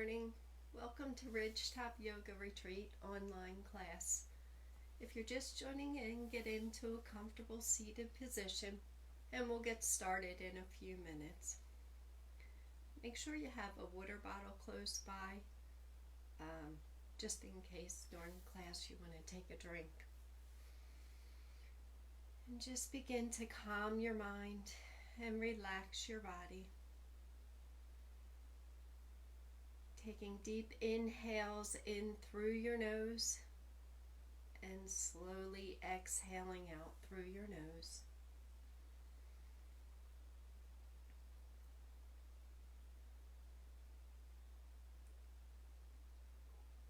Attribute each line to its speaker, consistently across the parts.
Speaker 1: morning. Welcome to Ridgetop Yoga Retreat online class. If you're just joining in, get into a comfortable seated position and we'll get started in a few minutes. Make sure you have a water bottle close by, just in case during class you want to take a drink. And just begin to calm your mind and relax your body. Taking deep inhales in through your nose and slowly exhaling out through your nose.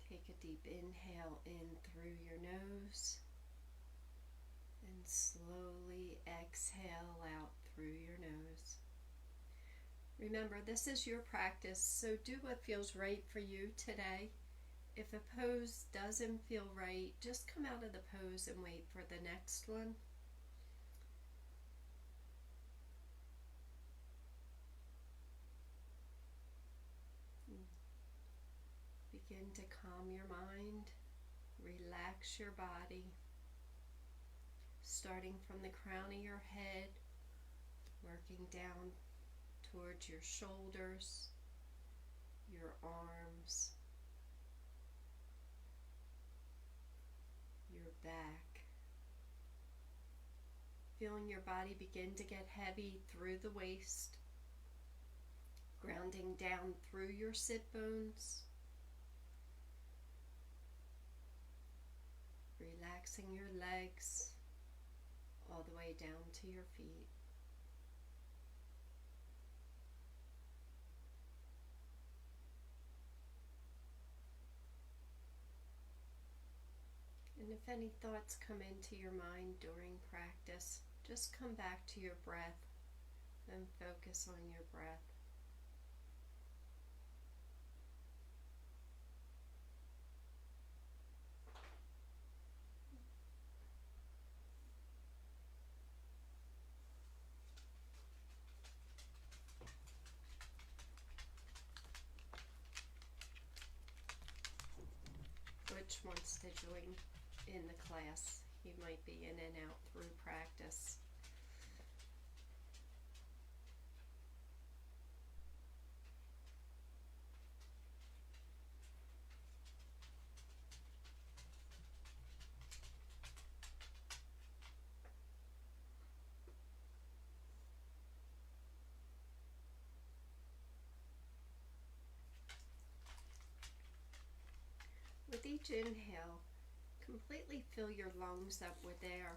Speaker 1: Take a deep inhale in through your nose and slowly exhale out through your nose. Remember, this is your practice, so do what feels right for you today. If a pose doesn't feel right, just come out of the pose and wait for the next one. Begin to calm your mind, relax your body, starting from the crown of your head, working down towards your shoulders, your arms, your back. Feeling your body begin to get heavy through the waist, grounding down through your sit bones, relaxing your legs all the way down to your feet. And if any thoughts come into your mind during practice, just come back to your breath and focus on your breath. Which wants to join in the class? You might be in and out through practice. With each inhale, completely fill your lungs up with air,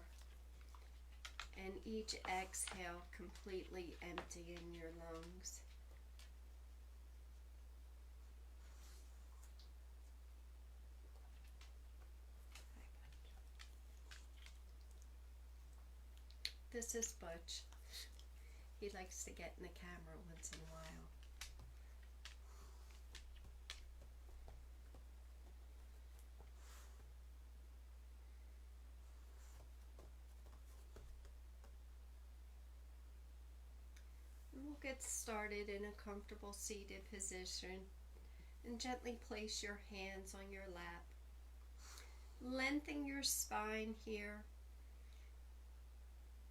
Speaker 1: and each exhale, completely emptying your lungs. This is Butch. He likes to get in the camera once in a while. We'll get started in a comfortable seated position and gently place your hands on your lap. Lengthen your spine here.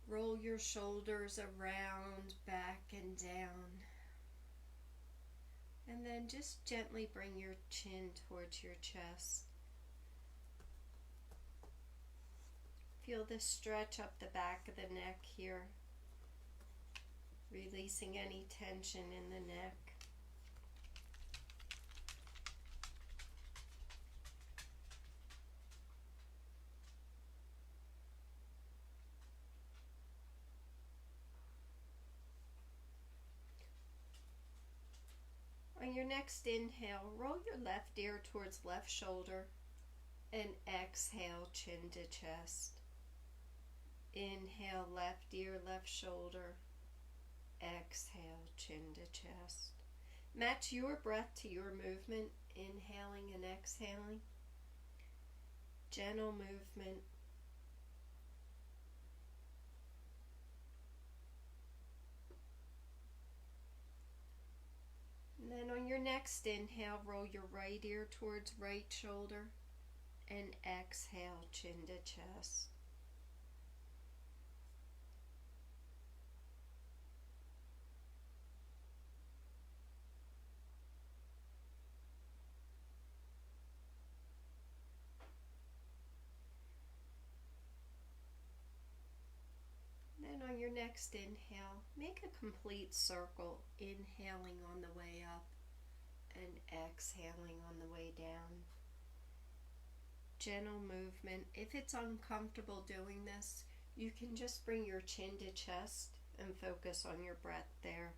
Speaker 1: Roll your shoulders around, back and down. And then just gently bring your chin towards your chest. Feel the stretch up the back of the neck here, releasing any tension in the neck. On your next inhale, roll your left ear towards left shoulder and exhale, chin to chest. Inhale, left ear, left shoulder. Exhale, chin to chest. Match your breath to your movement, inhaling and exhaling. Gentle movement. And then on on your next inhale, roll your right ear towards right shoulder, and exhale, chin to chest. Then on your next inhale, make a complete circle, inhaling on the way up and exhaling on the way down. Gentle movement. If it's uncomfortable doing this, you can just bring your chin to chest and focus on your breath there.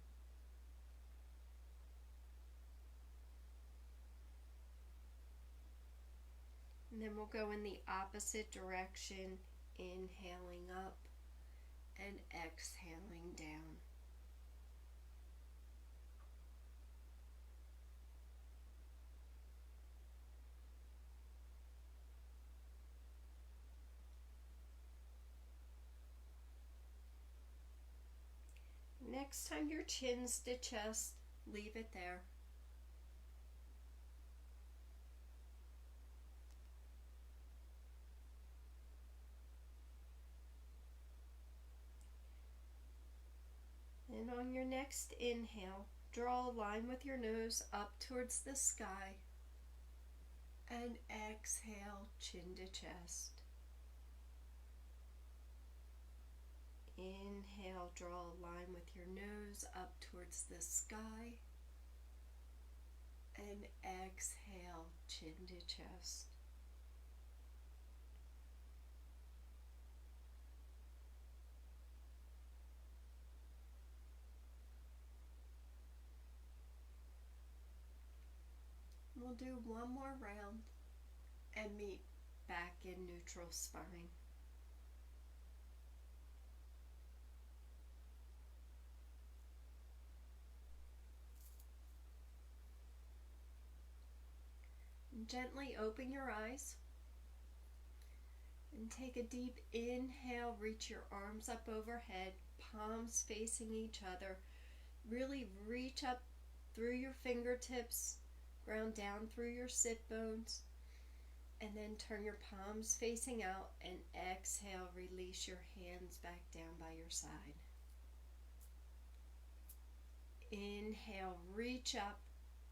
Speaker 1: And then we'll go in the opposite direction, inhaling up and exhaling down. Next time your chin's to chest, leave it there. And on your next inhale, draw a line with your nose up towards the sky and exhale, chin to chest. Inhale, draw a line with your nose up towards the sky and exhale, chin to chest. We'll do one more round and meet back in neutral spine. Gently open your eyes and take a deep inhale. Reach your arms up overhead, palms facing each other. Really reach up through your fingertips, ground down through your sit bones, and then turn your palms facing out and exhale. Release your hands back down by your side. Inhale, reach up,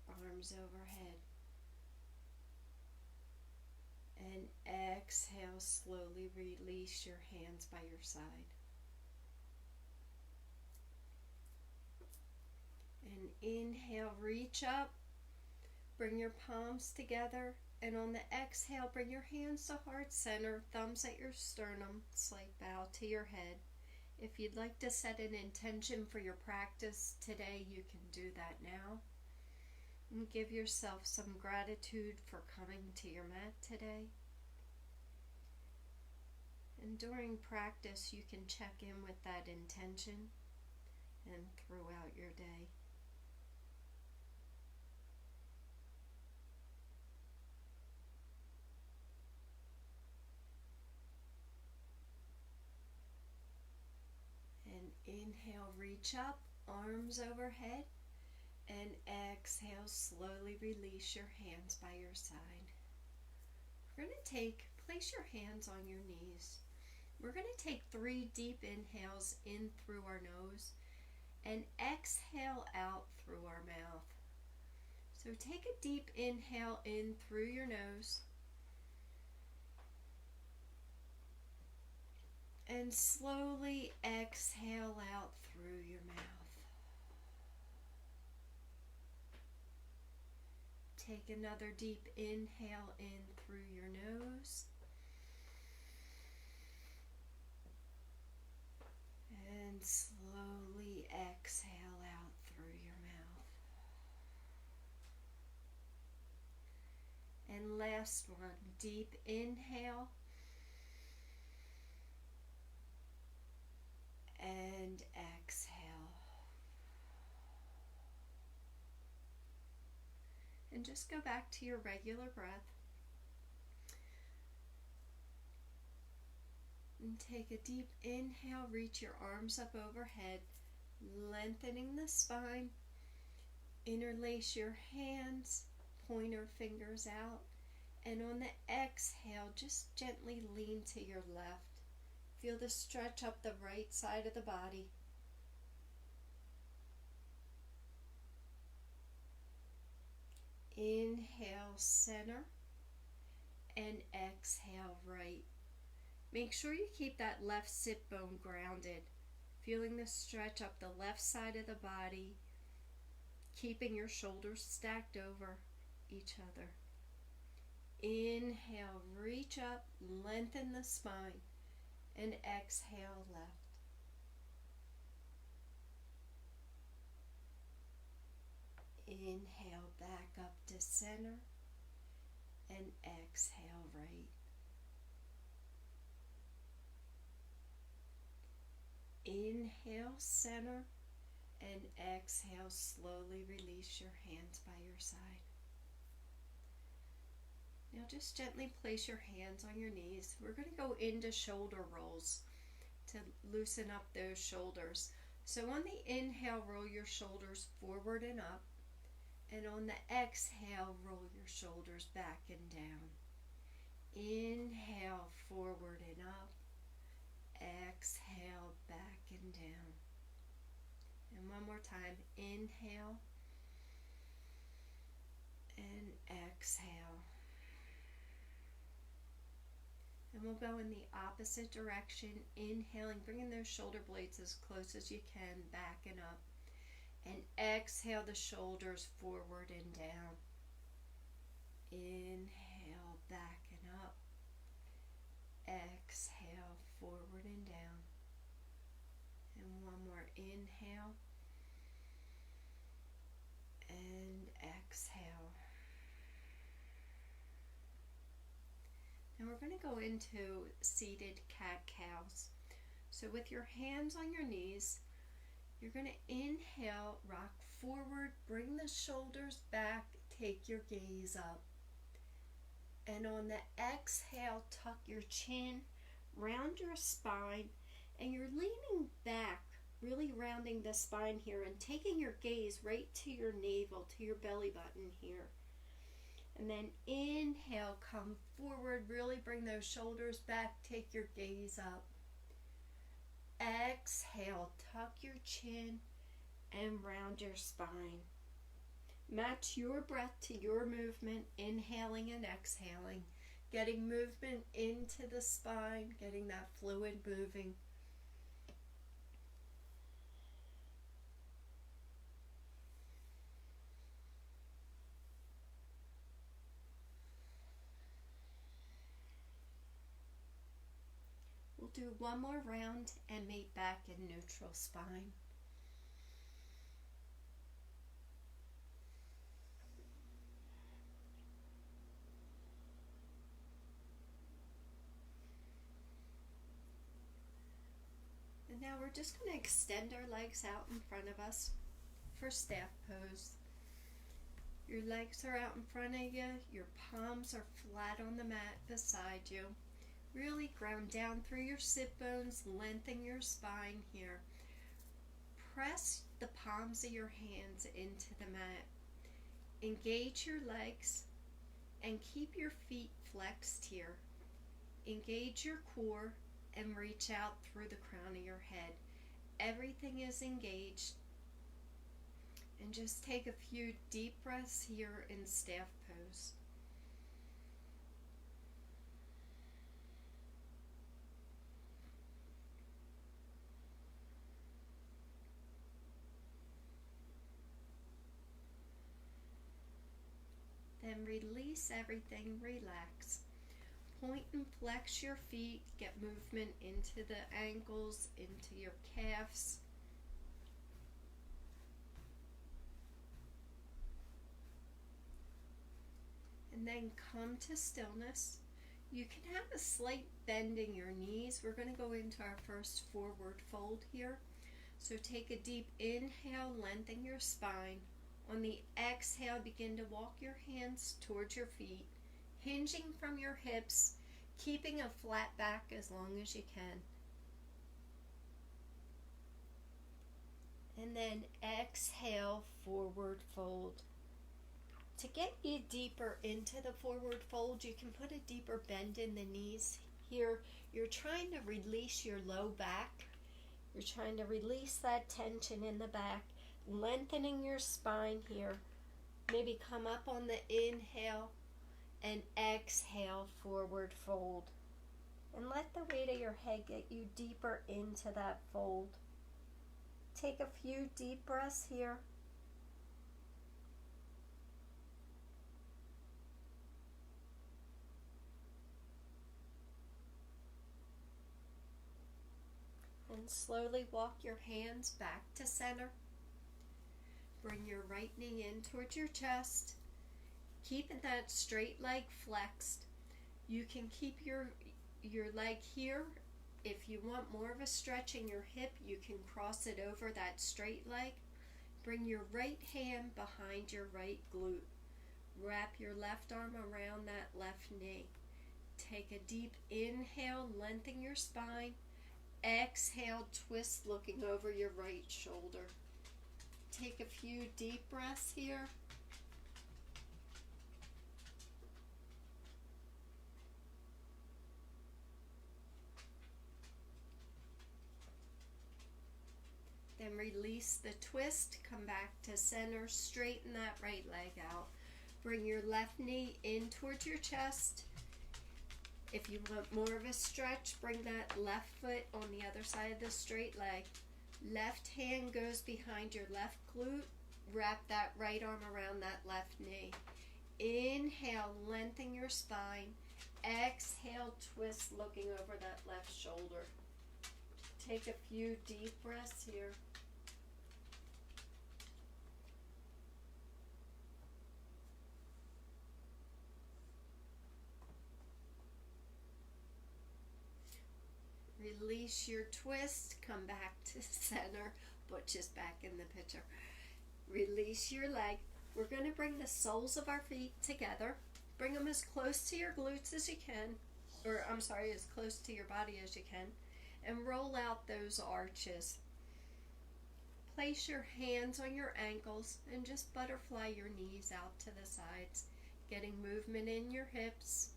Speaker 1: arms overhead. And exhale, slowly release your hands by your side. And inhale, reach up, bring your palms together, and on the exhale, bring your hands to heart center, thumbs at your sternum, slight bow to your head. If you'd like to set an intention for your practice today, you can do that now. And give yourself some gratitude for coming to your mat today. And during practice, you can check in with that intention and throughout your day. And inhale, reach up, arms overhead. And exhale, slowly release your hands by your side. We're going to place your hands on your knees. We're going to take 3 deep inhales in through our nose and exhale out through our mouth. So take a deep inhale in through your nose and slowly exhale out through your mouth. Take another deep inhale in through your nose. And slowly exhale out through your mouth. And last one, deep inhale. And exhale. And just go back to your regular breath. And take a deep inhale, reach your arms up overhead, lengthening the spine. Interlace your hands, pointer fingers out, and on the exhale, just gently lean to your left. Feel the stretch up the right side of the body. Inhale, center, and exhale, right. Make sure you keep that left sit bone grounded, feeling the stretch up the left side of the body, keeping your shoulders stacked over each other. Inhale, reach up, lengthen the spine, and exhale, left. Inhale, back up to center, and exhale, right. Inhale, center, and exhale, slowly release your hands by your side. Now just gently place your hands on your knees. We're going to go into shoulder rolls to loosen up those shoulders. So on the inhale, roll your shoulders forward and up. And on the exhale, roll your shoulders back and down. Inhale, forward and up. Exhale, back and down. And one more time. Inhale and exhale. And we'll go in the opposite direction, inhaling, bringing those shoulder blades as close as you can, back and up. And exhale the shoulders forward and down. Inhale, back and up. Exhale, forward and down. And one more inhale. And exhale. Now we're going to go into seated cat-cows. So with your hands on your knees, you're going to inhale, rock forward, bring the shoulders back, take your gaze up. And on the exhale, tuck your chin, round your spine, and you're leaning back, really rounding the spine here and taking your gaze right to your navel, to your belly button here. And then inhale, come forward, really bring those shoulders back, take your gaze up. Exhale, tuck your chin and round your spine. Match your breath to your movement, inhaling and exhaling, getting movement into the spine, getting that fluid moving. We'll do one more round and meet back in neutral spine. And now we're just going to extend our legs out in front of us for staff pose. Your legs are out in front of you, your palms are flat on the mat beside you. Really ground down through your sit bones, lengthen your spine here. Press the palms of your hands into the mat. Engage your legs and keep your feet flexed here. Engage your core and reach out through the crown of your head. Everything is engaged. And just take a few deep breaths here in staff pose. Then release everything, relax. Point and flex your feet, get movement into the ankles, into your calves. And then come to stillness. You can have a slight bend in your knees. We're going to go into our first forward fold here. So take a deep inhale, lengthen your spine. On the exhale, begin to walk your hands towards your feet, hinging from your hips, keeping a flat back as long as you can. And then exhale, forward fold. To get you deeper into the forward fold, you can put a deeper bend in the knees. Here, you're trying to release your low back. You're trying to release that tension in the back, lengthening your spine here. Maybe come up on the inhale and exhale, forward fold. And let the weight of your head get you deeper into that fold. Take a few deep breaths here. And slowly walk your hands back to center. Bring your right knee in towards your chest. Keeping that straight leg flexed. You can keep your leg here. If you want more of a stretch in your hip, you can cross it over that straight leg. Bring your right hand behind your right glute. Wrap your left arm around that left knee. Take a deep inhale, lengthen your spine. Exhale, twist looking over your right shoulder. Take a few deep breaths here. Then release the twist, come back to center, straighten that right leg out. Bring your left knee in towards your chest. If you want more of a stretch, bring that left foot on the other side of the straight leg. Left hand goes behind your left glute. Wrap that right arm around that left knee. Inhale, lengthen your spine. Exhale, twist looking over that left shoulder. Take a few deep breaths here. Release your twist, come back to center, Butch is back in the picture. Release your leg. We're going to bring the soles of our feet together. Bring them as close to your glutes as you can, as close to your body as you can, and roll out those arches. Place your hands on your ankles and just butterfly your knees out to the sides, getting movement in your hips.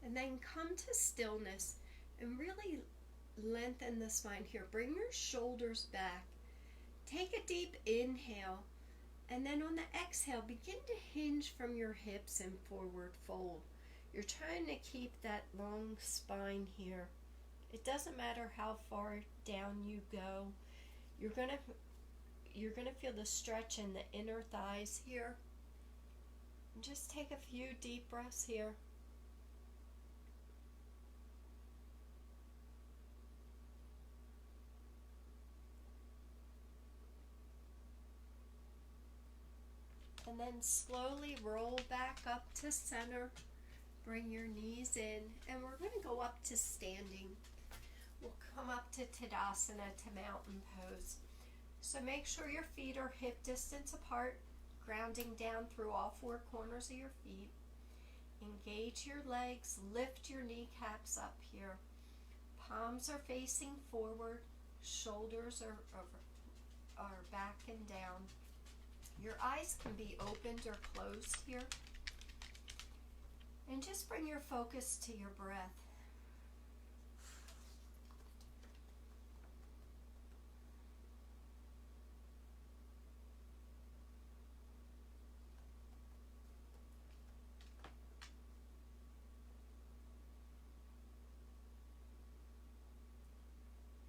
Speaker 1: And then come to stillness and really lengthen the spine here. Bring your shoulders back. Take a deep inhale. And then on the exhale, begin to hinge from your hips and forward fold. You're trying to keep that long spine here. It doesn't matter how far down you go. You're gonna feel the stretch in the inner thighs here. And just take a few deep breaths here. And then slowly roll back up to center. Bring your knees in. And we're going to go up to standing. We'll come up to Tadasana, to mountain pose. So make sure your feet are hip distance apart, grounding down through all four corners of your feet. Engage your legs. Lift your kneecaps up here. Palms are facing forward. Shoulders are back and down. Your eyes can be opened or closed here. And just bring your focus to your breath.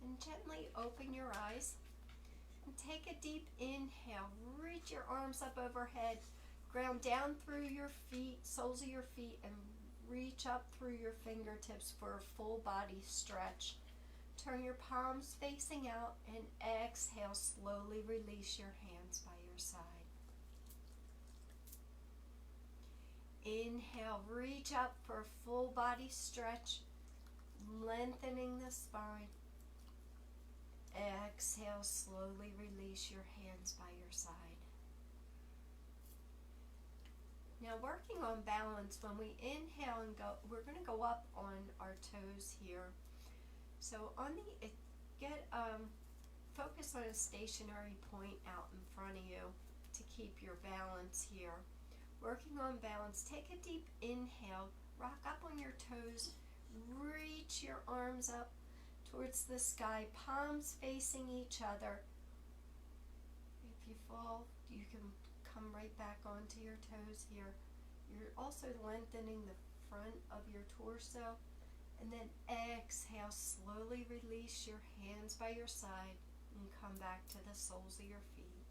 Speaker 1: And gently open your eyes. And take a deep inhale. Reach your arms up overhead. Ground down through your feet, soles of your feet, and reach up through your fingertips for a full body stretch. Turn your palms facing out and exhale. Slowly release your hands by your side. Inhale, reach up for a full body stretch, lengthening the spine. Exhale, slowly release your hands by your side. Now working on balance, when we inhale and go, we're going to go up on our toes here. So on the, focus on a stationary point out in front of you to keep your balance here. Working on balance, take a deep inhale, rock up on your toes, reach your arms up towards the sky, palms facing each other. If you fall, you can come right back onto your toes here. You're also lengthening the front of your torso. And then exhale, slowly release your hands by your side and come back to the soles of your feet.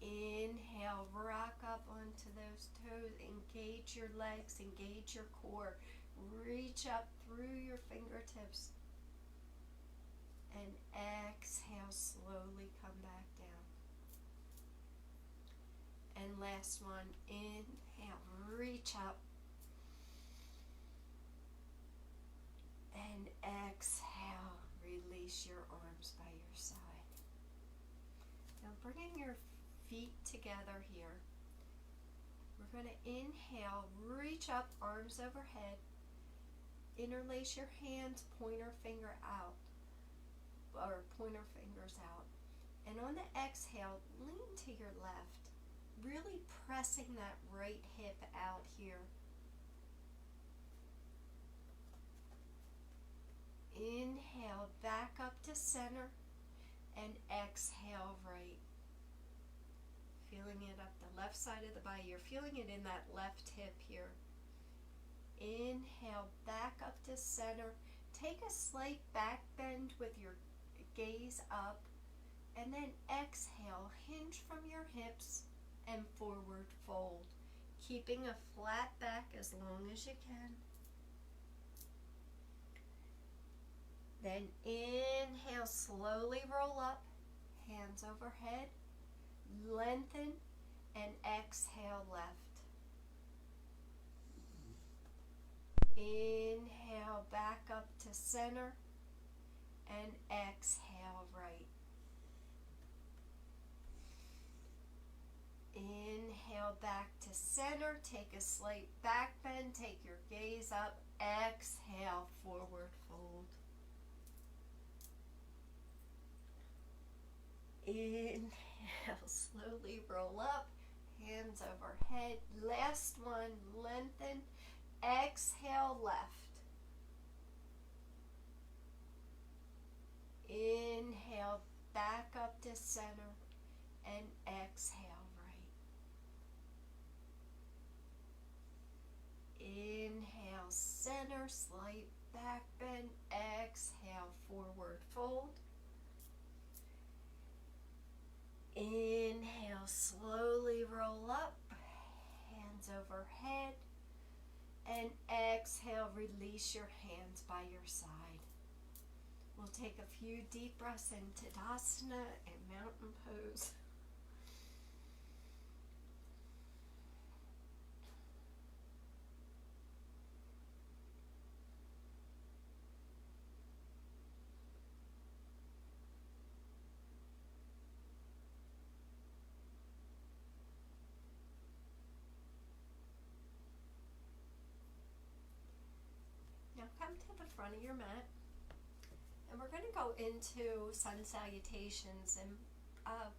Speaker 1: Inhale, rock up onto those toes, engage your legs, engage your core. Reach up through your fingertips. And exhale, slowly come back down. And last one, inhale, reach up. And exhale, release your arms by your side. Now bringing your feet together here. We're going to inhale, reach up, arms overhead. Interlace your hands, pointer finger out, or pointer fingers out. And on the exhale, lean to your left, really pressing that right hip out here. Inhale, back up to center, and exhale, right. Feeling it up the left side of the body. You're feeling it in that left hip here. Inhale, back up to center. Take a slight back bend with your gaze up, and then exhale, hinge from your hips and forward fold, keeping a flat back as long as you can. Then inhale, slowly roll up, hands overhead, lengthen, and exhale left. Inhale, back up to center, and exhale right. Inhale, back to center, take a slight back bend, take your gaze up, exhale, forward fold. Inhale, slowly roll up, hands overhead. Last one, lengthen, exhale left. Inhale, back up to center, and exhale right. Inhale, center, slight back bend, exhale, forward fold. Inhale, slowly roll up, hands overhead, and exhale, release your hands by your side. We'll take a few deep breaths in Tadasana and Mountain Pose. Now come to the front of your mat, and we're going to go into sun salutations, and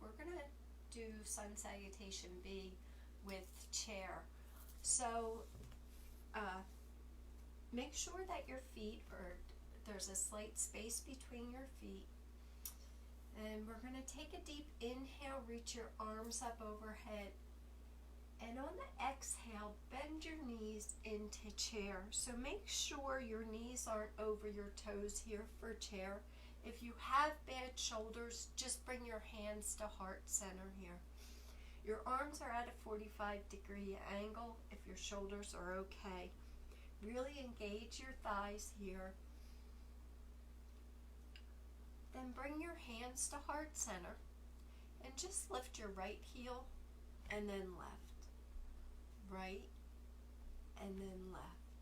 Speaker 1: we're going to do sun salutation B with chair. So make sure that your feet there's a slight space between your feet, and we're going to take a deep inhale, reach your arms up overhead. And on the exhale, bend your knees into chair. So make sure your knees aren't over your toes here for chair. If you have bad shoulders, just bring your hands to heart center here. Your arms are at a 45-degree angle if your shoulders are okay. Really engage your thighs here. Then bring your hands to heart center and just lift your right heel and then left. Right, and then left,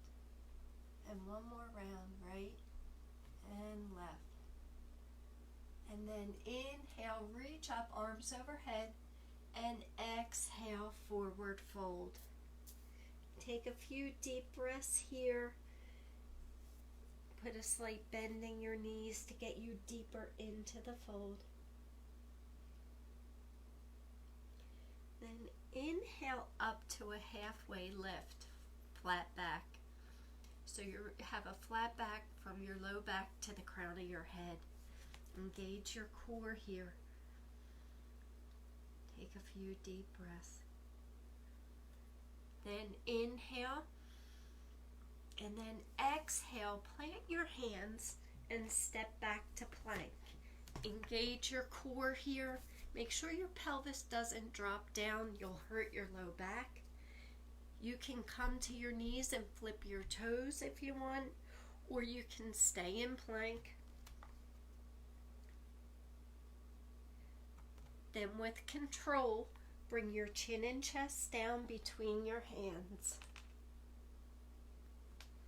Speaker 1: and one more round, right, and left, and then inhale, reach up, arms overhead, and exhale, forward fold. Take a few deep breaths here. Put a slight bend in your knees to get you deeper into the fold. Then inhale up to a halfway lift, flat back. So you have a flat back from your low back to the crown of your head. Engage your core here. Take a few deep breaths. Then inhale and then exhale. Plant your hands and step back to plank. Engage your core here. Make sure your pelvis doesn't drop down. You'll hurt your low back. You can come to your knees and flip your toes if you want, or you can stay in plank. Then with control, bring your chin and chest down between your hands.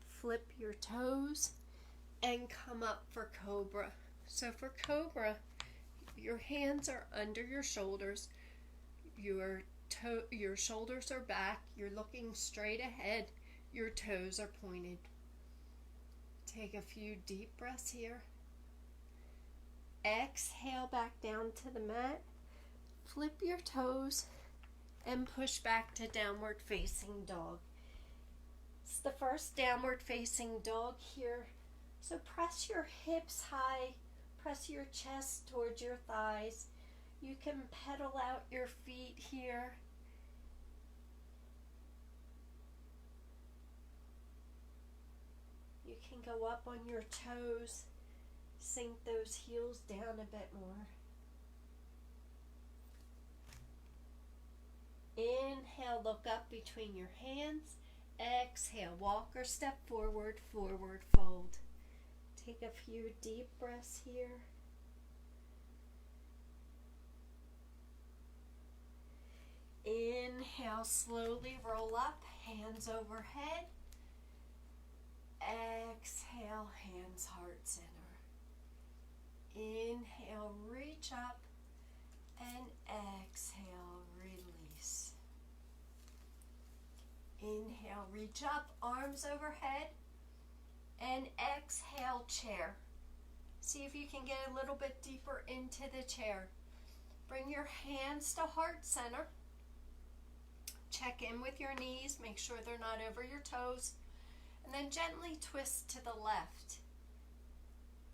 Speaker 1: Flip your toes and come up for cobra. So for cobra, your hands are under your shoulders. Your shoulders are back. You're looking straight ahead. Your toes are pointed. Take a few deep breaths here. Exhale back down to the mat. Flip your toes and push back to downward facing dog. It's the first downward facing dog here. So press your hips high, press your chest towards your thighs. You can pedal out your feet here. You can go up on your toes, sink those heels down a bit more. Inhale, look up between your hands. Exhale, walk or step forward, forward fold. Take a few deep breaths here. Inhale, slowly roll up, hands overhead. Exhale, hands heart center. Inhale, reach up, and exhale, release. Inhale, reach up, arms overhead, and exhale, chair. See if you can get a little bit deeper into the chair. Bring your hands to heart center. Check in with your knees, make sure they're not over your toes, and then gently twist to the left.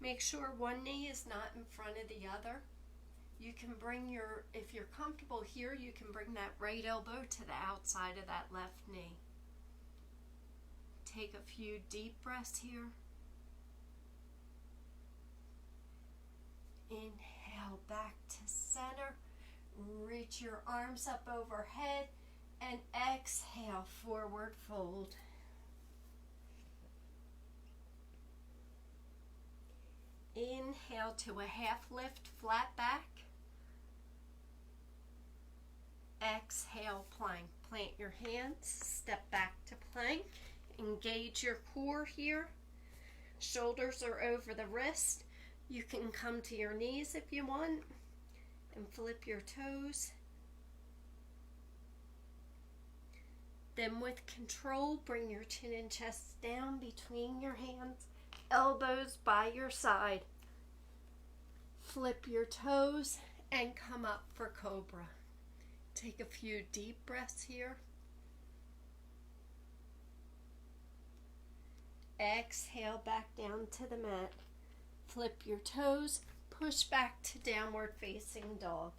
Speaker 1: Make sure one knee is not in front of the other. You can bring if you're comfortable here, you can bring that right elbow to the outside of that left knee. Take a few deep breaths here. Inhale back to center. Reach your arms up overhead and exhale, forward fold. Inhale to a half lift, flat back. Exhale, plank. Plant your hands, step back to plank. Engage your core here. Shoulders are over the wrist. You can come to your knees if you want and flip your toes. Then with control, bring your chin and chest down between your hands, elbows by your side. Flip your toes and come up for cobra. Take a few deep breaths here. Exhale back down to the mat. Flip your toes, push back to downward facing dog.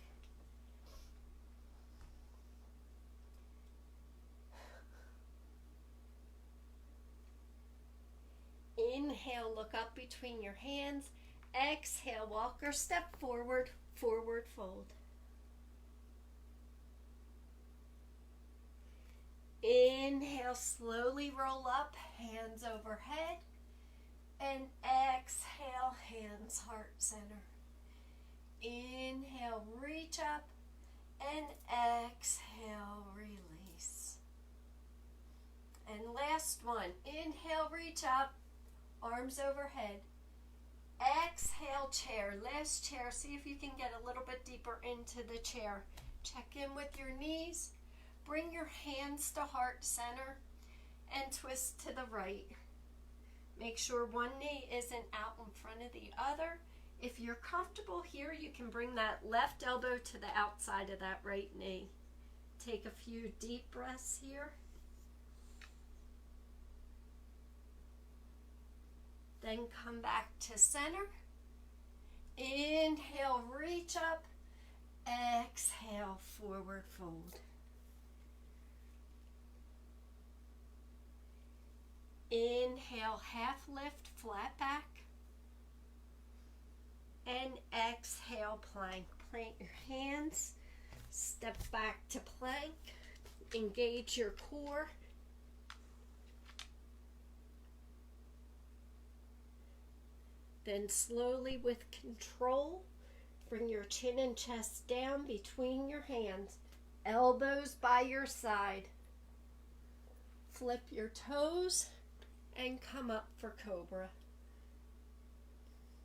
Speaker 1: Inhale, look up between your hands. Exhale, walk or step forward, forward fold. Inhale, slowly roll up, hands overhead. And exhale, hands heart center. Inhale, reach up. And exhale, release. And last one. Inhale, reach up. Arms overhead. Exhale, chair. Last chair. See if you can get a little bit deeper into the chair. Check in with your knees. Bring your hands to heart center. and twist to the right. Make sure one knee isn't out in front of the other. If you're comfortable here, you can bring that left elbow to the outside of that right knee. Take a few deep breaths here. Then come back to center. Inhale, reach up. Exhale, forward fold. Inhale, half lift, flat back. And exhale, plank. Plant your hands. Step back to plank. Engage your core. Then slowly, with control, bring your chin and chest down between your hands. Elbows by your side. Flip your toes and come up for cobra.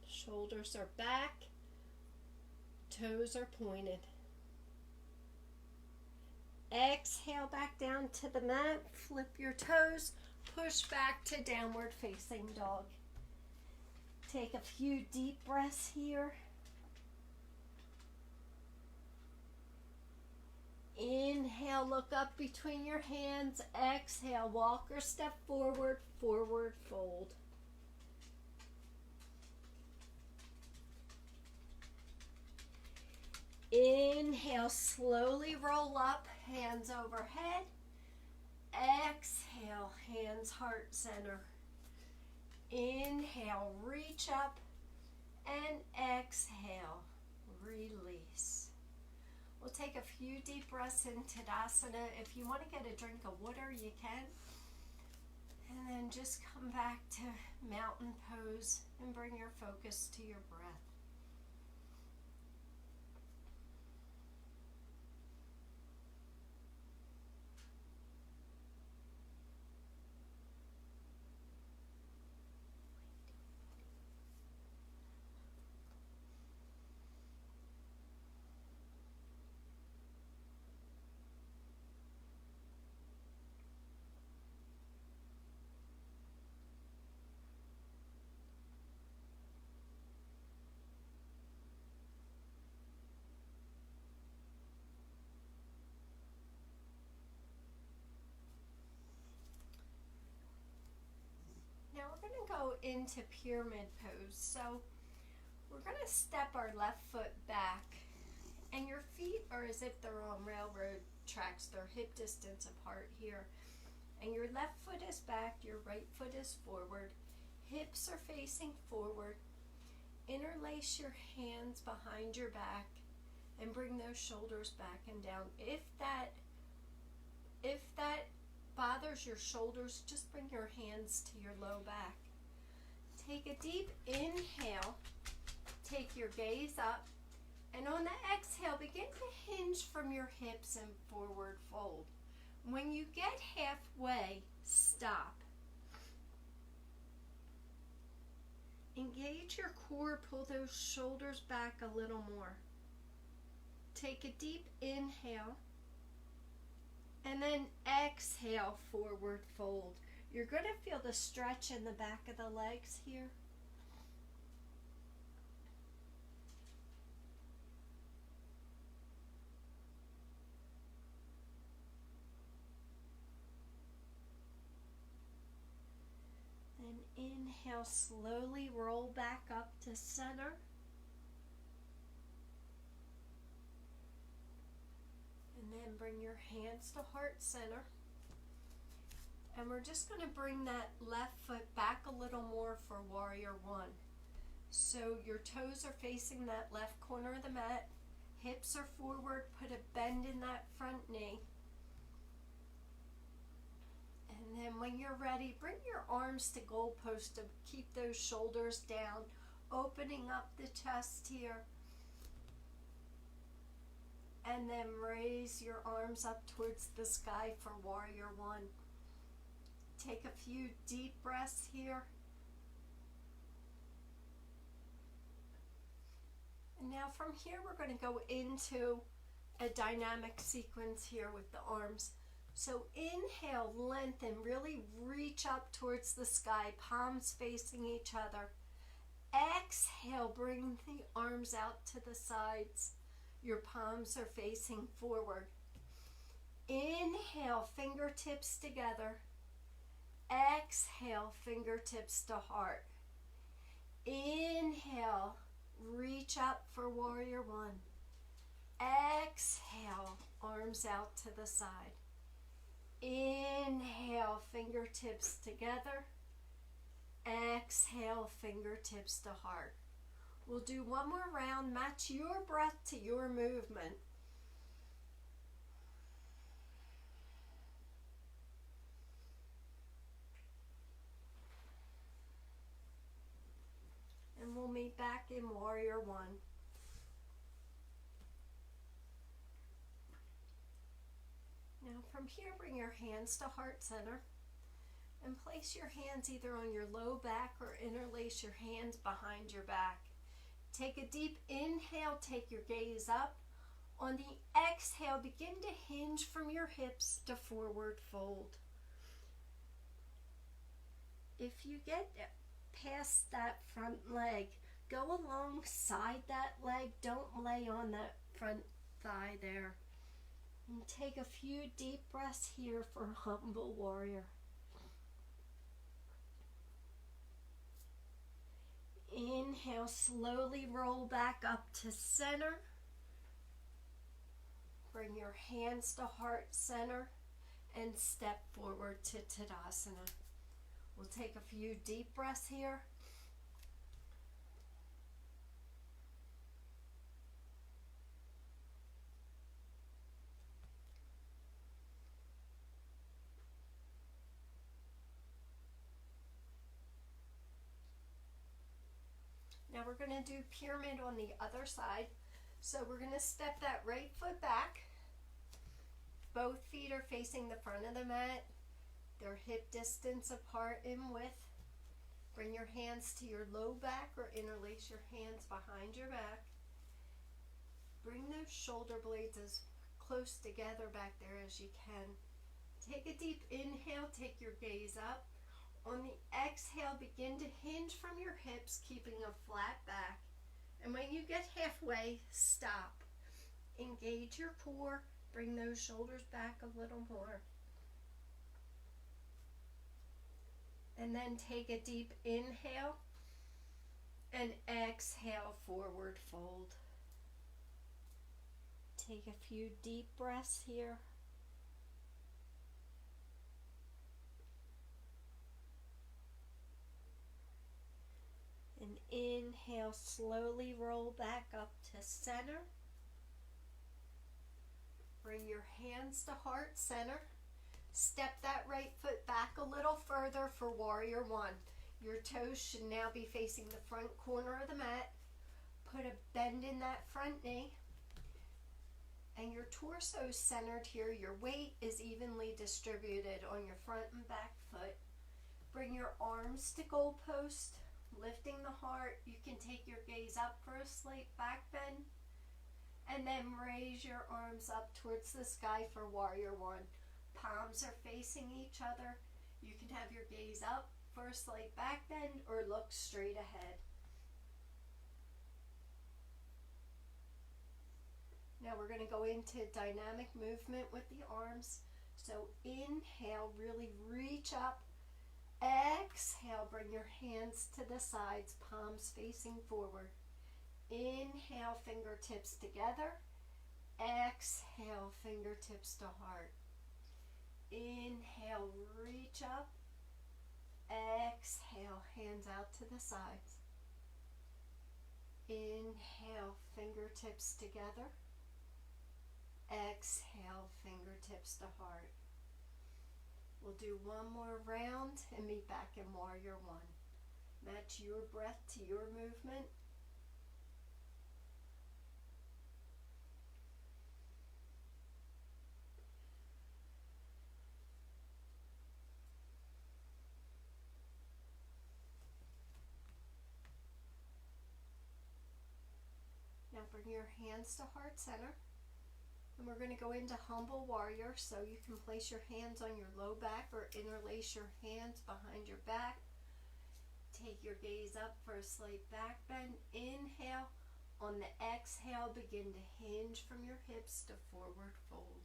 Speaker 1: Shoulders are back. Toes are pointed. Exhale back down to the mat. Flip your toes. Push back to downward facing dog. Take a few deep breaths here. Inhale, look up between your hands. Exhale, walk or step forward, forward fold. Inhale, slowly roll up, hands overhead. Exhale, hands heart center. Inhale, reach up, and exhale, release. We'll take a few deep breaths in Tadasana. If you want to get a drink of water, you can. And then just come back to mountain pose and bring your focus to your breath. Now we're going to go into pyramid pose. So we're going to step our left foot back, and your feet are as if they're on railroad tracks. They're hip distance apart here. And your left foot is back, your right foot is forward. Hips are facing forward. Interlace your hands behind your back and bring those shoulders back and down. If that bothers your shoulders, just bring your hands to your low back. Take a deep inhale. Take your gaze up. And on the exhale, begin to hinge from your hips and forward fold. When you get halfway, stop. Engage your core. Pull those shoulders back a little more. Take a deep inhale. And then exhale, forward fold. You're going to feel the stretch in the back of the legs here. Then inhale, slowly roll back up to center. And then bring your hands to heart center. And we're just going to bring that left foot back a little more for warrior one. So your toes are facing that left corner of the mat. Hips are forward. Put a bend in that front knee. And then when you're ready, bring your arms to goalpost to keep those shoulders down. Opening up the chest here. And then raise your arms up towards the sky for warrior one. Take a few deep breaths here. And now from here we're going to go into a dynamic sequence here with the arms. So inhale, lengthen, really reach up towards the sky, palms facing each other. Exhale, bring the arms out to the sides. Your palms are facing forward. Inhale, fingertips together. Exhale, fingertips to heart. Inhale, reach up for warrior one. Exhale, arms out to the side. Inhale, fingertips together. Exhale, fingertips to heart. We'll do one more round. Match your breath to your movement. And we'll meet back in warrior one. Now from here, bring your hands to heart center and place your hands either on your low back or interlace your hands behind your back. Take a deep inhale, take your gaze up. On the exhale, begin to hinge from your hips to forward fold. If you get past that front leg, go alongside that leg. Don't lay on that front thigh there. And take a few deep breaths here for humble warrior. Inhale, slowly roll back up to center. Bring your hands to heart center and step forward to Tadasana. We'll take a few deep breaths here. Now we're going to do pyramid on the other side. So we're going to step that right foot back. Both feet are facing the front of the mat. They're hip distance apart in width. Bring your hands to your low back or interlace your hands behind your back. Bring those shoulder blades as close together back there as you can. Take a deep inhale, take your gaze up. On the exhale, begin to hinge from your hips, keeping a flat back. And when you get halfway, stop. Engage your core. Bring those shoulders back a little more. And then take a deep inhale and exhale, forward fold. Take a few deep breaths here. And inhale, slowly roll back up to center. Bring your hands to heart center. Step that right foot back a little further for warrior one. Your toes should now be facing the front corner of the mat. Put a bend in that front knee. And your torso is centered here. Your weight is evenly distributed on your front and back foot. Bring your arms to goalpost. Lifting the heart, you can take your gaze up for a slight back bend and then raise your arms up towards the sky for warrior one. Palms are facing each other. You can have your gaze up for a slight back bend or look straight ahead. Now we're going to go into dynamic movement with the arms. So inhale, really reach up. Exhale, bring your hands to the sides, palms facing forward. Inhale, fingertips together. Exhale, fingertips to heart. Inhale, reach up. Exhale, hands out to the sides. Inhale, fingertips together. Exhale, fingertips to heart. We'll do one more round and meet back in warrior one. Match your breath to your movement. Now bring your hands to heart center. And we're going to go into humble warrior, so you can place your hands on your low back or interlace your hands behind your back. Take your gaze up for a slight back bend. Inhale. On the exhale, begin to hinge from your hips to forward fold.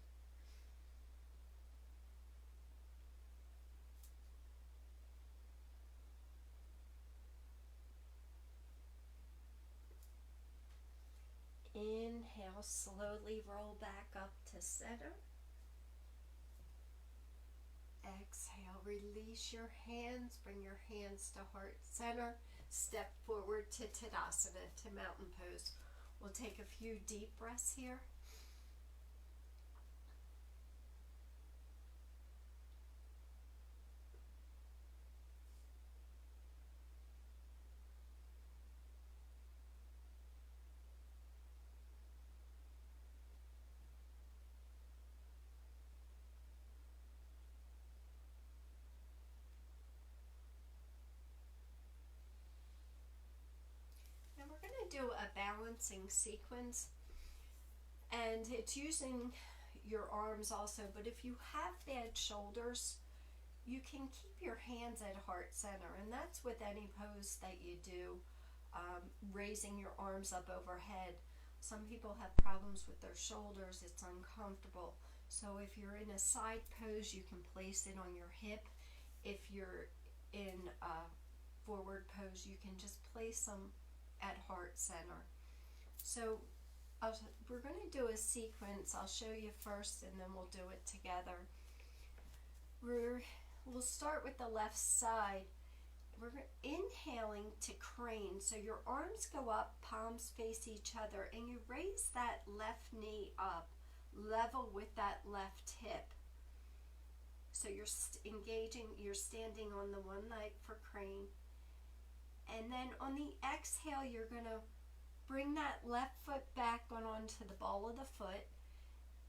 Speaker 1: Inhale, slowly roll back up to center. Exhale, release your hands, bring your hands to heart center. Step forward to Tadasana, to mountain pose. We'll take a few deep breaths here. And we're going to do a balancing sequence. And it's using your arms also, but if you have bad shoulders, you can keep your hands at heart center, and that's with any pose that you do, raising your arms up overhead. Some people have problems with their shoulders, it's uncomfortable. So if you're in a side pose, you can place it on your hip. If you're in a forward pose, you can just place them at heart center. So we're going to do a sequence. I'll show you first and then we'll do it together. We'll start with the left side. We're inhaling to crane. So your arms go up, palms face each other, and you raise that left knee up, level with that left hip. So you're you're standing on the one leg for crane. And then on the exhale, you're going to bring that left foot back onto the ball of the foot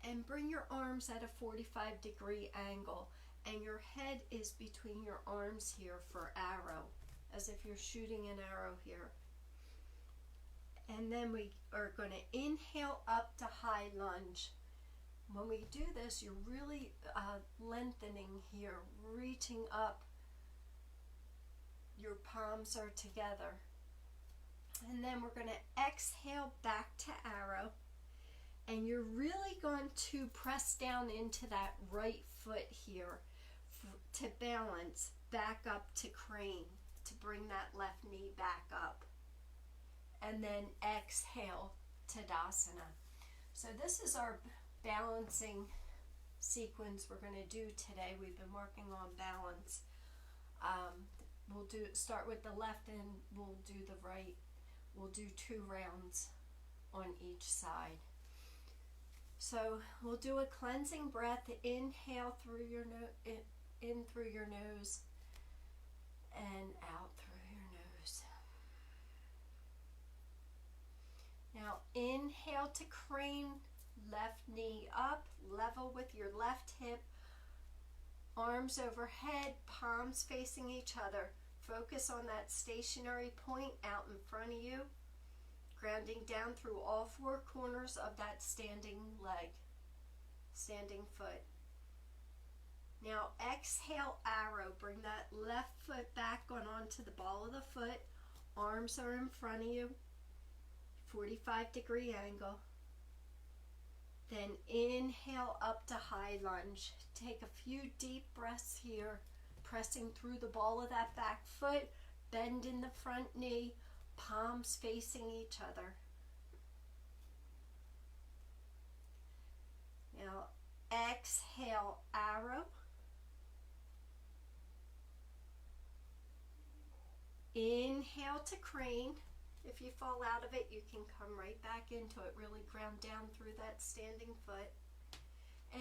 Speaker 1: and bring your arms at a 45-degree angle. And your head is between your arms here for arrow, as if you're shooting an arrow here. And then we are going to inhale up to high lunge. When we do this, you're really lengthening here, reaching up. Your palms are together. And then we're going to exhale back to arrow. And you're really going to press down into that right foot here to balance, back up to crane, to bring that left knee back up. And then exhale, Tadasana. So this is our balancing sequence we're going to do today. We've been working on balance. We'll start with the left and we'll do the right. We'll do 2 rounds on each side. So we'll do a cleansing breath. Inhale through your nose, in through your nose, and out through your nose. Now inhale to crane, left knee up, level with your left hip, arms overhead, palms facing each other. Focus on that stationary point out in front of you, grounding down through all 4 corners of that standing leg, standing foot. Now exhale, arrow. Bring that left foot back onto the ball of the foot. Arms are in front of you, 45-degree angle. Then inhale up to high lunge. Take a few deep breaths here, pressing through the ball of that back foot, bend in the front knee, palms facing each other. Now exhale, arrow. Inhale to crane. If you fall out of it, you can come right back into it. Really ground down through that standing foot.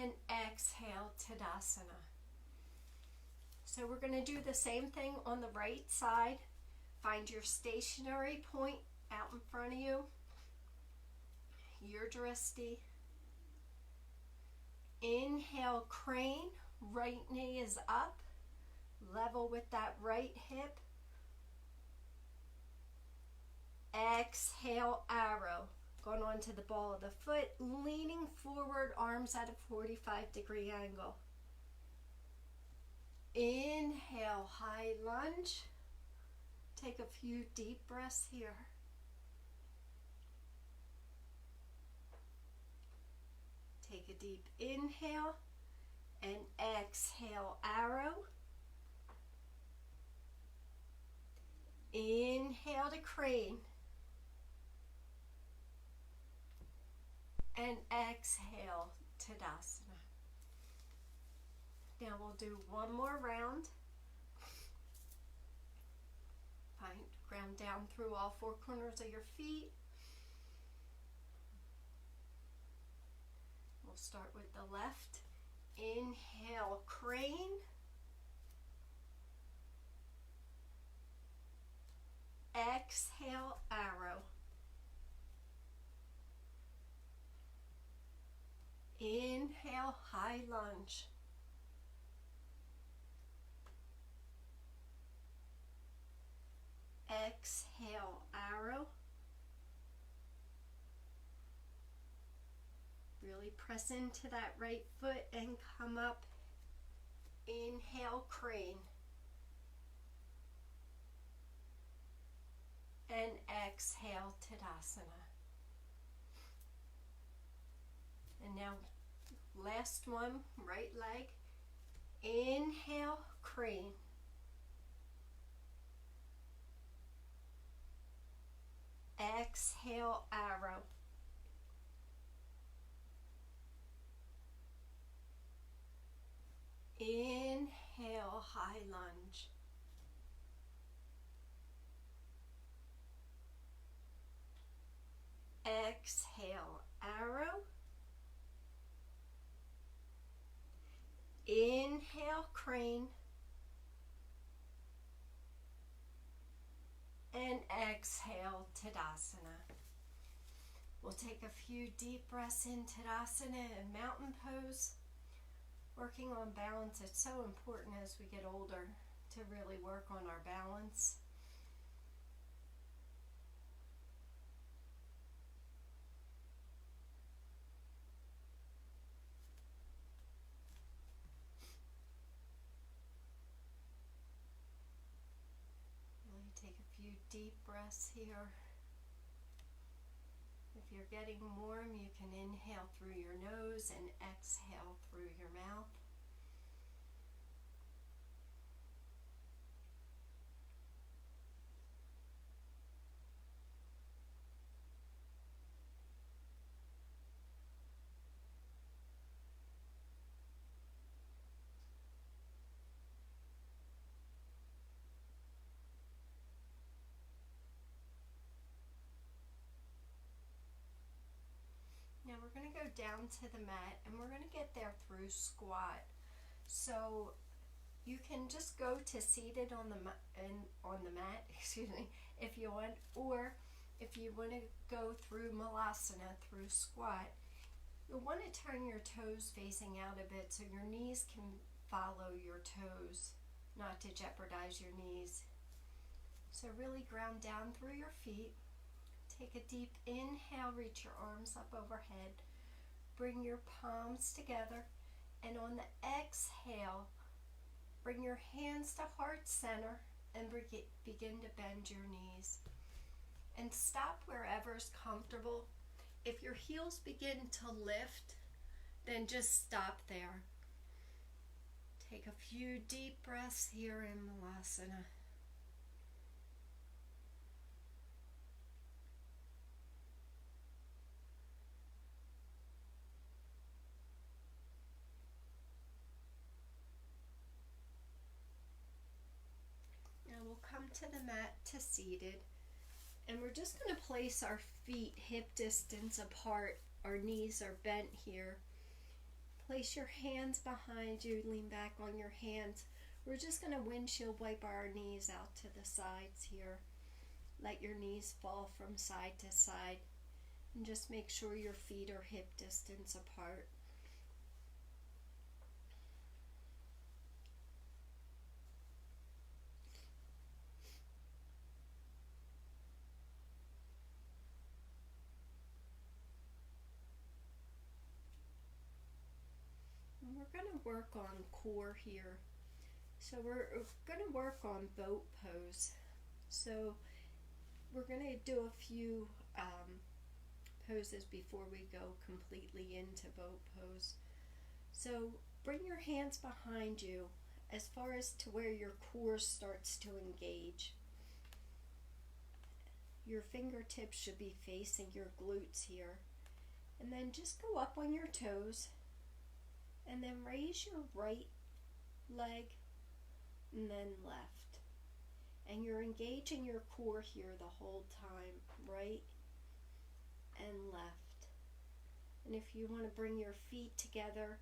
Speaker 1: And exhale, Tadasana. So we're going to do the same thing on the right side. Find your stationary point out in front of you, your drishti. Inhale, crane. Right knee is up, level with that right hip. Exhale, arrow. Going on to the ball of the foot, leaning forward, arms at a 45-degree angle. Inhale, high lunge. Take a few deep breaths here. Take a deep inhale and exhale, arrow. Inhale to crane. And exhale, Tadasana. Now we'll do one more round. Find ground down through all four corners of your feet. We'll start with the left. Inhale, crane. Exhale, arrow. Inhale, high lunge. Exhale, arrow. Really press into that right foot and come up. Inhale, crane. And exhale, Tadasana. And now, last one, right leg. Inhale, crane. Exhale, arrow. Inhale, high lunge. Exhale, arrow. Inhale, crane. And exhale, Tadasana. We'll take a few deep breaths in Tadasana and mountain pose. Working on balance, it's so important as we get older to really work on our balance. Take a few deep breaths here. If you're getting warm, you can inhale through your nose and exhale through your mouth. Now we're going to go down to the mat and we're going to get there through squat. So you can just go to seated on the mat, excuse me, if you want, or if you want to go through malasana, through squat, you'll want to turn your toes facing out a bit so your knees can follow your toes, not to jeopardize your knees. So really ground down through your feet. Take a deep inhale, reach your arms up overhead. Bring your palms together, and on the exhale, bring your hands to heart center and begin to bend your knees. And stop wherever's comfortable. If your heels begin to lift, then just stop there. Take a few deep breaths here in Malasana. We'll come to the mat to seated, and we're just going to place our feet hip distance apart. Our knees are bent here. Place your hands behind you, lean back on your hands. We're just going to windshield wipe our knees out to the sides here. Let your knees fall from side to side, and just make sure your feet are hip distance apart. we're going to work on core here. So we're going to work on boat pose. So we're going to do a few poses before we go completely into boat pose. So bring your hands behind you as far as to where your core starts to engage. Your fingertips should be facing your glutes here. And then just go up on your toes and then raise your right leg and then left. And you're engaging your core here the whole time, right and left. And if you want to bring your feet together,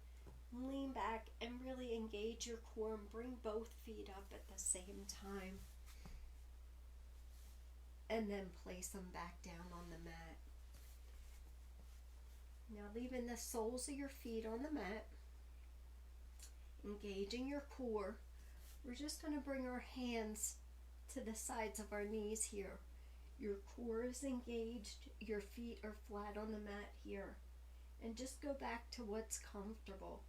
Speaker 1: lean back and really engage your core and bring both feet up at the same time. And then place them back down on the mat. Now leaving the soles of your feet on the mat, engaging your core, we're just going to bring our hands to the sides of our knees here. Your core is engaged, your feet are flat on the mat here. And just go back to what's comfortable.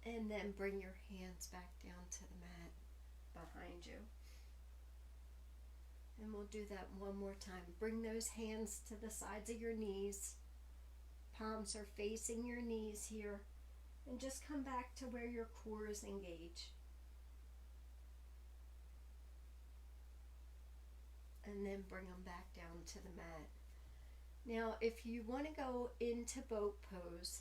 Speaker 1: And then bring your hands back down to the mat behind you. And we'll do that one more time. Bring those hands to the sides of your knees. Palms are facing your knees here. And just come back to where your core is engaged. And then bring them back down to the mat. Now, if you want to go into boat pose,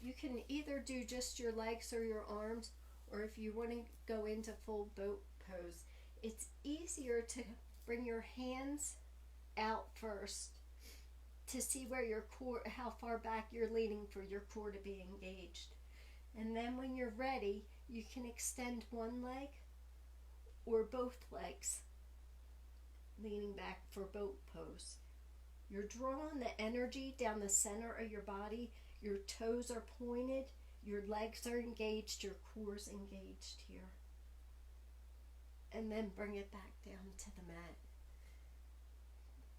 Speaker 1: you can either do just your legs or your arms, or if you want to go into full boat pose, it's easier to bring your hands out first to see where your core, how far back you're leaning for your core to be engaged. And then when you're ready, you can extend one leg or both legs, leaning back for boat pose. You're drawing the energy down the center of your body. Your toes are pointed, your legs are engaged, your core's engaged here. And then bring it back down to the mat.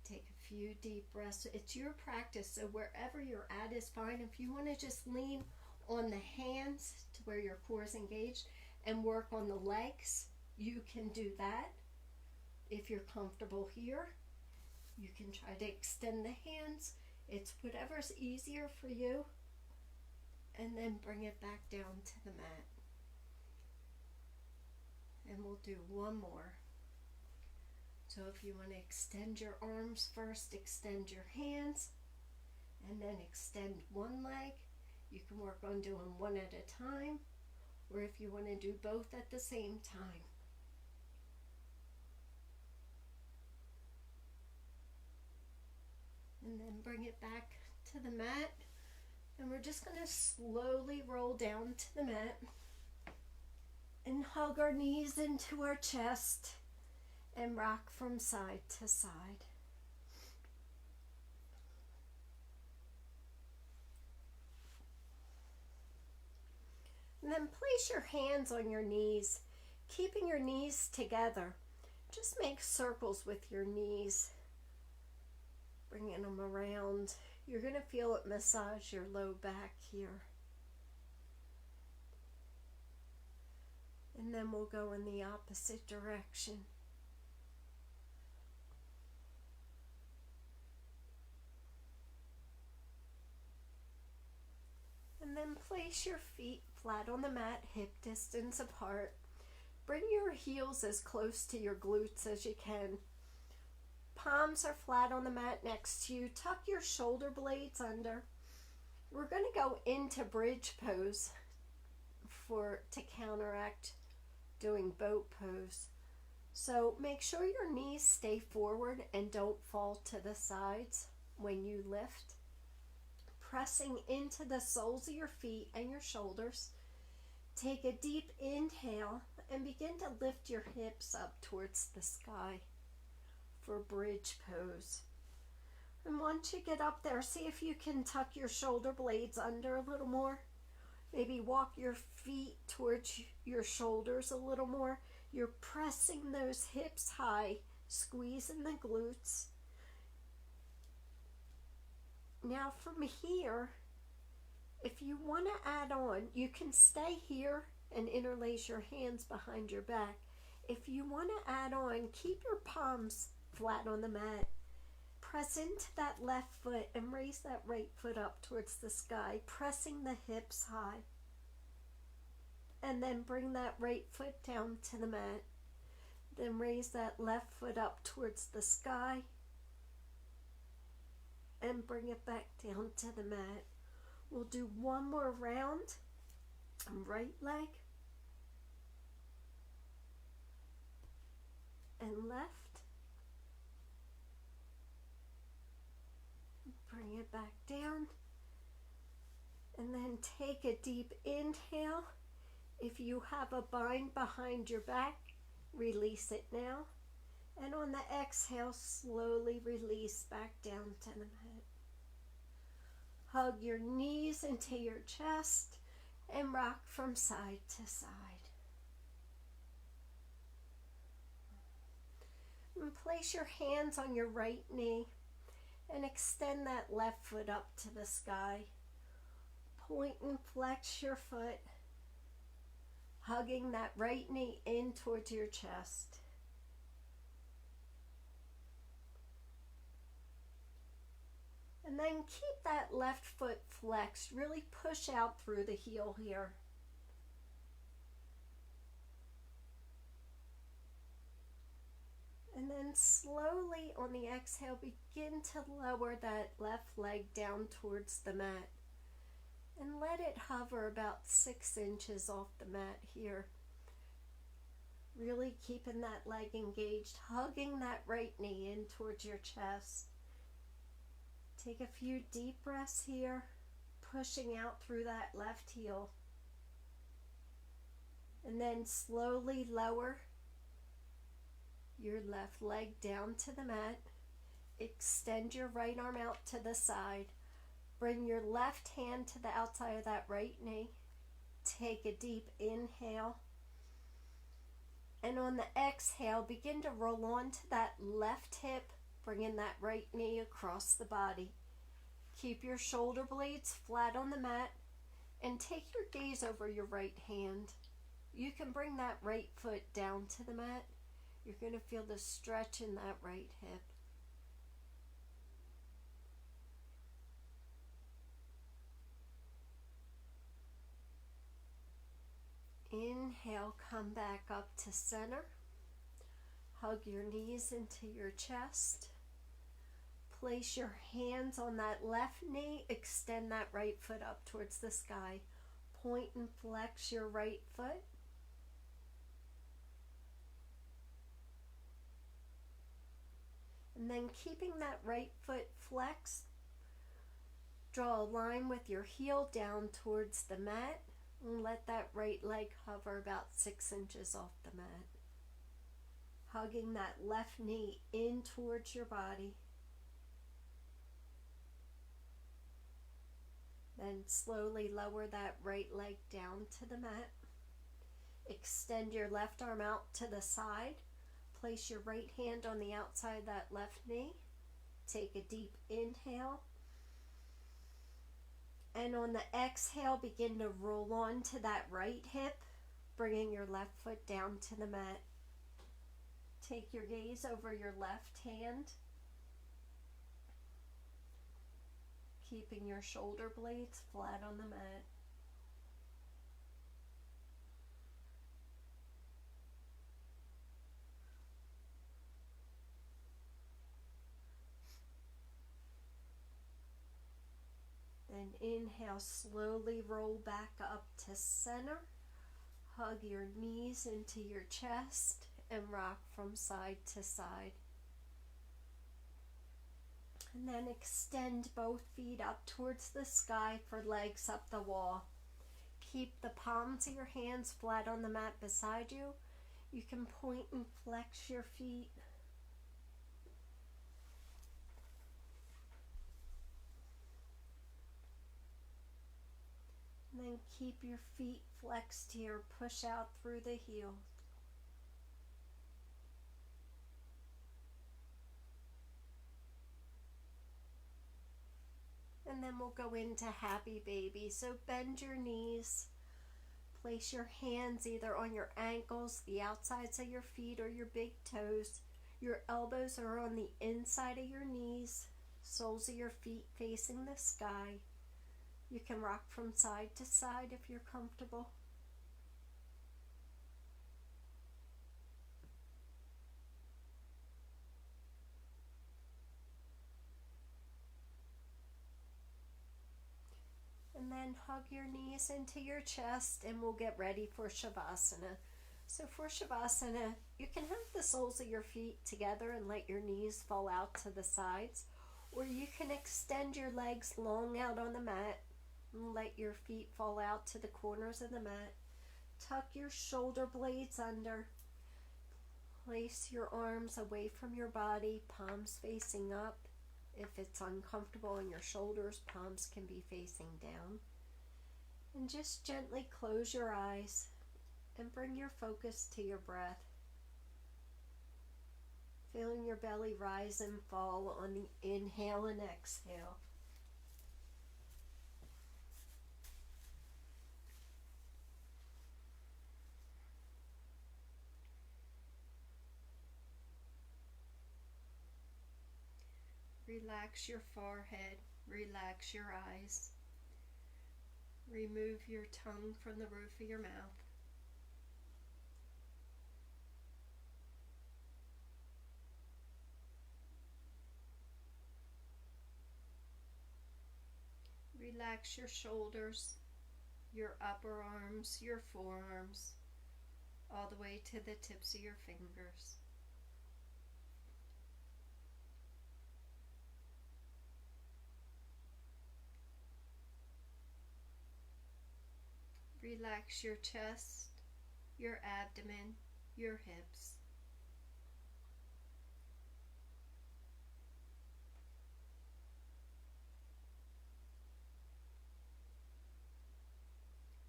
Speaker 1: Take a few deep breaths. It's your practice, so wherever you're at is fine. If you want to just lean on the hands to where your core is engaged and work on the legs, you can do that. If you're comfortable here, you can try to extend the hands. It's whatever's easier for you. And then bring it back down to the mat. And we'll do one more. So if you want to extend your arms first, extend your hands, and then extend one leg. You can work on doing one at a time, or if you want to do both at the same time. And then bring it back to the mat. And we're just going to slowly roll down to the mat and hug our knees into our chest and rock from side to side. And then place your hands on your knees, keeping your knees together. Just make circles with your knees, bringing them around. You're going to feel it massage your low back here. And then we'll go in the opposite direction. And then place your feet flat on the mat, hip distance apart. Bring your heels as close to your glutes as you can. Palms are flat on the mat next to you. Tuck your shoulder blades under. We're going to go into bridge pose to counteract doing boat pose. So make sure your knees stay forward and don't fall to the sides when you lift. Pressing into the soles of your feet and your shoulders. Take a deep inhale and begin to lift your hips up towards the sky for bridge pose. And once you get up there, see if you can tuck your shoulder blades under a little more. Maybe walk your feet towards your shoulders a little more. You're pressing those hips high, squeezing the glutes. Now from here,
Speaker 2: If you want to add on, you can stay here and interlace your hands behind your back. If you want to add on, keep your palms flat on the mat. Press into that left foot and raise that right foot up towards the sky, pressing the hips high. And then bring that right foot down to the mat. Then raise that left foot up towards the sky and bring it back down to the mat. We'll do one more round. Right leg and left. Bring it back down. And then take a deep inhale. If you have a bind behind your back, release it now. And on the exhale, slowly release back down to the mat. Hug your knees into your chest and rock from side to side. And place your hands on your right knee and extend that left foot up to the sky. Point and flex your foot, hugging that right knee in towards your chest. And then keep that left foot flexed. Really push out through the heel here. And then slowly on the exhale, begin to lower that left leg down towards the mat. And let it hover about 6 inches off the mat here. Really keeping that leg engaged, hugging that right knee in towards your chest. Take a few deep breaths here, pushing out through that left heel. And then slowly lower your left leg down to the mat. Extend your right arm out to the side. Bring your left hand to the outside of that right knee. Take a deep inhale. And on the exhale, begin to roll onto that left hip, bringing that right knee across the body. Keep your shoulder blades flat on the mat and take your gaze over your right hand. You can bring that right foot down to the mat. You're going to feel the stretch in that right hip. Inhale, come back up to center. Hug your knees into your chest. Place your hands on that left knee. Extend that right foot up towards the sky. Point and flex your right foot. And then keeping that right foot flexed, draw a line with your heel down towards the mat and let that right leg hover about 6 inches off the mat. Hugging that left knee in towards your body. Then slowly lower that right leg down to the mat. Extend your left arm out to the side. Place your right hand on the outside of that left knee. Take a deep inhale. And on the exhale, begin to roll on to that right hip, bringing your left foot down to the mat. Take your gaze over your left hand, keeping your shoulder blades flat on the mat. Then inhale, slowly roll back up to center. Hug your knees into your chest and rock from side to side. And then extend both feet up towards the sky for legs up the wall. Keep the palms of your hands flat on the mat beside you. You can point and flex your feet. And then keep your feet flexed here, push out through the heel. and then we'll go into happy baby. So bend your knees. Place your hands either on your ankles, the outsides of your feet, or your big toes. Your elbows are on the inside of your knees, soles of your feet facing the sky. You can rock from side to side if you're comfortable. And then hug your knees into your chest, and we'll get ready for Shavasana. So for Shavasana, you can have the soles of your feet together and let your knees fall out to the sides, or you can extend your legs long out on the mat and let your feet fall out to the corners of the mat. Tuck your shoulder blades under. Place your arms away from your body, palms facing up. If it's uncomfortable in your shoulders, palms can be facing down. And just gently close your eyes and bring your focus to your breath. Feeling your belly rise and fall on the inhale and exhale.
Speaker 1: Relax your forehead, relax your eyes. Remove your tongue from the roof of your mouth. Relax your shoulders, your upper arms, your forearms, all the way to the tips of your fingers. Relax your chest, your abdomen, your hips.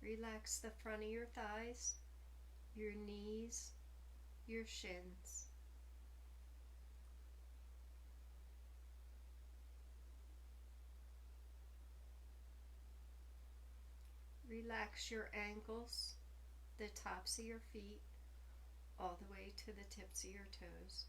Speaker 1: Relax the front of your thighs, your knees, your shins. Relax your ankles, the tops of your feet, all the way to the tips of your toes.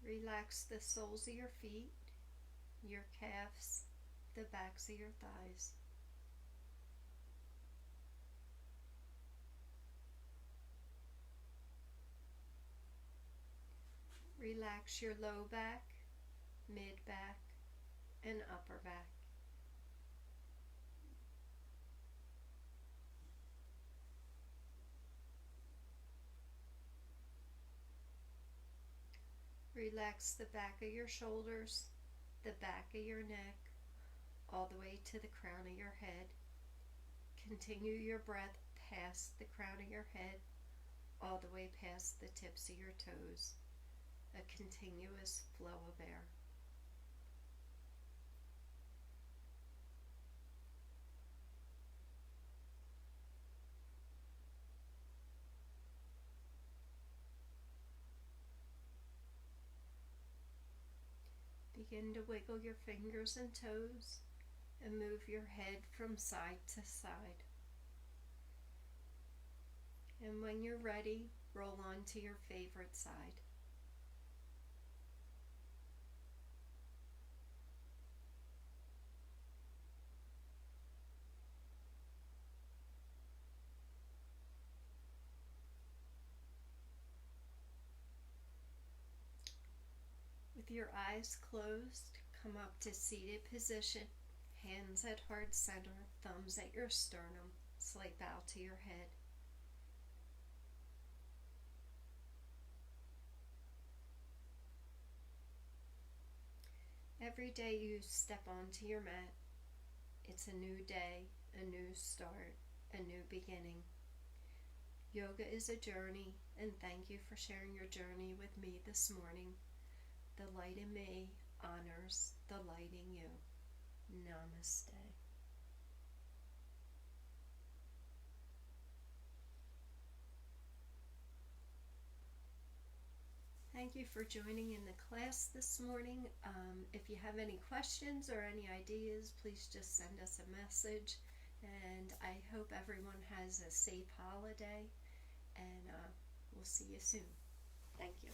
Speaker 1: Relax the soles of your feet, your calves, the backs of your thighs. Relax your low back, mid back, and upper back. Relax the back of your shoulders, the back of your neck, all the way to the crown of your head. Continue your breath past the crown of your head, all the way past the tips of your toes. A continuous flow of air. Begin to wiggle your fingers and toes and move your head from side to side. And when you're ready, roll on to your favorite side. With your eyes closed, come up to seated position, hands at heart center, thumbs at your sternum, slight bow to your head. Every day you step onto your mat, it's a new day, a new start, a new beginning. Yoga is a journey, and thank you for sharing your journey with me this morning. The light in me honors the light in you. Namaste. thank you for joining in the class this morning. If you have any questions or any ideas, please just send us a message. And I hope everyone has a safe holiday, and we'll see you soon.
Speaker 2: Thank you.